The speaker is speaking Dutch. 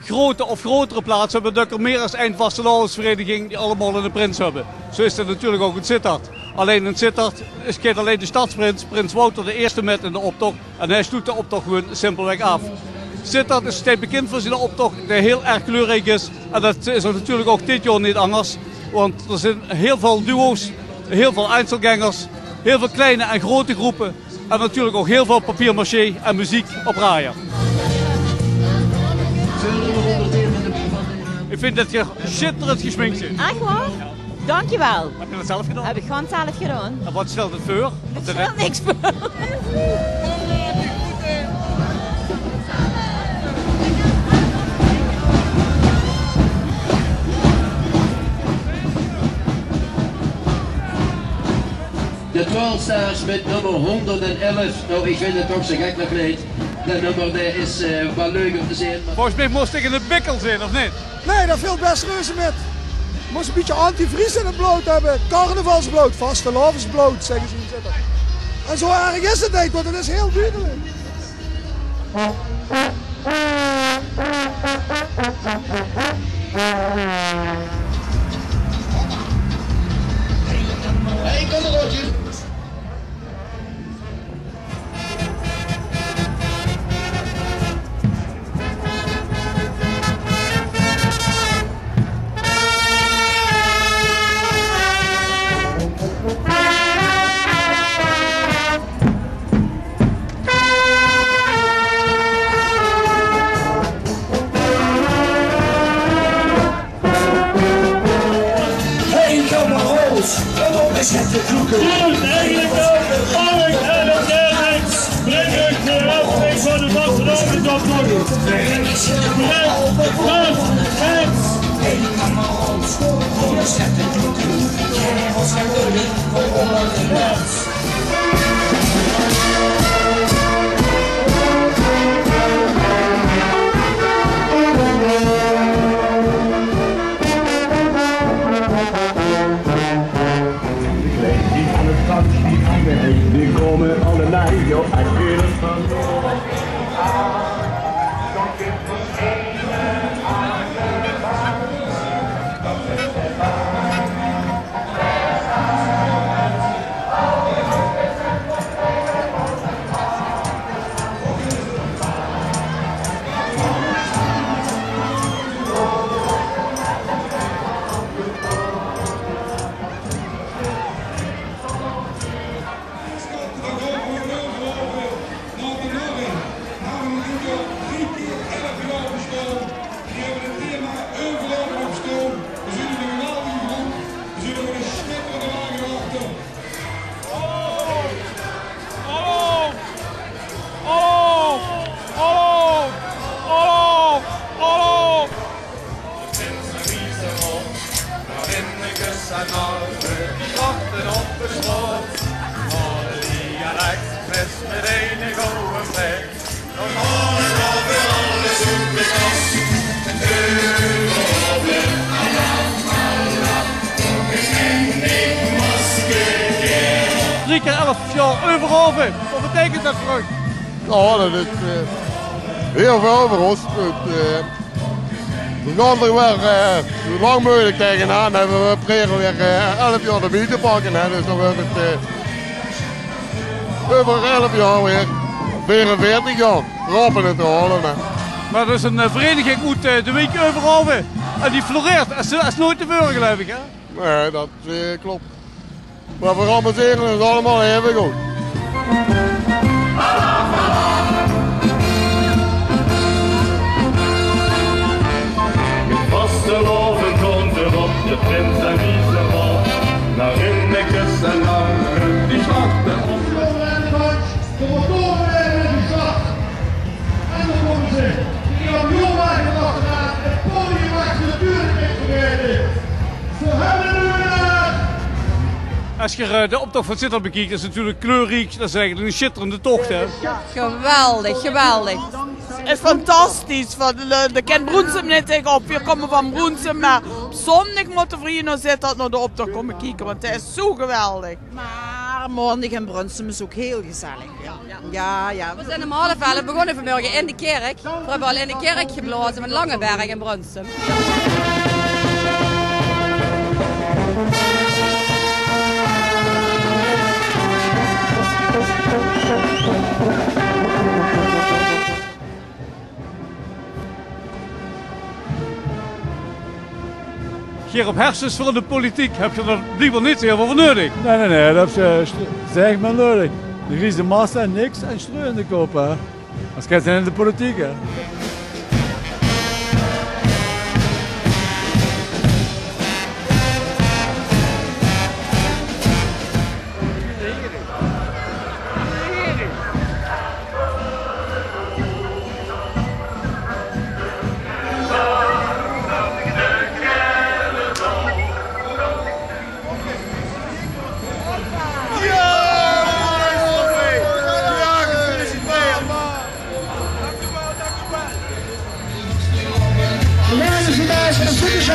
grote of grotere plaatsen hebben, dat er meer als één vastelandvereniging die allemaal in de Prins hebben. Zo is het natuurlijk ook in Sittard. Alleen in Sittard is alleen de stadsprins, Prins Wouter, de eerste met in de optocht. En hij sloot de optocht gewoon simpelweg af. Sittard is steeds bekend voor zijn optocht, die heel erg kleurrijk is. En dat is er natuurlijk ook dit jaar niet anders. Want er zijn heel veel duo's, heel veel Einzelgängers, heel veel kleine en grote groepen. En natuurlijk ook heel veel papier-maché en muziek op raaien. Ik vind dat je schitterend gesminkt bent. Echt waar? Ja. Dankjewel. Heb je dat zelf gedaan? Heb ik gewoon zelf gedaan. En wat stelt het voor? Het stelt niks voor. De Twaalfstars met nummer 111. Nou, ik vind het toch zo gek nog niet. Dat nummer is wel leuk om te zien. Maar... Volgens mij moest ik in de bikkel zijn, of niet? Nee, dat viel best reuze met. Je moest een beetje antivries in het bloot hebben. Carnavalsbloot, vastelavondsbloot, zeggen ze in Sittard. En zo erg is het niet, want het is heel duidelijk. Hey, kom er, Roger. Zet de kroeken. Eigenlijk Alec en het Gerrits brengen de afspraak van de vastelavondsoptocht. Hey, kom maar rond, kom eens zet de kroeken. Jij was gaan doen, kom onder de lucht. Die komen allerlei, joh, uit de van. Drie keer 11 jaar Overhoven. Wat betekent dat voor u? Nou, dat is heel veel voor ons. We gaan er weer zo lang mogelijk tegenaan en we proberen weer 11 jaar erbij te pakken. Hè. Dus dan wordt het over 11 jaar weer 44 jaar. Rappen het te halen. Hè. Maar dus een vereniging moet de week Overhoven. En die floreert. Dat is nooit te veel, geloof ik, hè? Nee, dat klopt. Maar we organiseren het allemaal even goed. Het vastelavond komt erop, de prins en Wiesenwal. Naar Rinnekes en Langeren, die wachten op. De motoren werden in de stad. En dan komen ze. Die kampioenwagen achteraan. Het podium achter de deur niet vergeten. Ze hebben nu Als je de optocht van Sittard bekijkt, is het natuurlijk kleurrijk. Dat is eigenlijk een schitterende tocht, hè? Geweldig, geweldig. Het is fantastisch. De kent Broensum net tegenop. We komen van Broensum naar zondag moeten vrienden zitten naar de optocht komen kijken, want het is zo geweldig. Maar maar morgen in Brunsum is ook heel gezellig. Ja. We zijn in Malevel begonnen vanmorgen in de kerk. We hebben al in de kerk geblazen van Langeberg in Brunsum. Hier op hersens voor de politiek heb je er liever niet heel veel voor nodig. Nee, dat zeg ik maar nodig. De Grieze massa en niks en streu in de kop. Hè. Als gaat het in de politiek. Hè. Dames en heren, een finish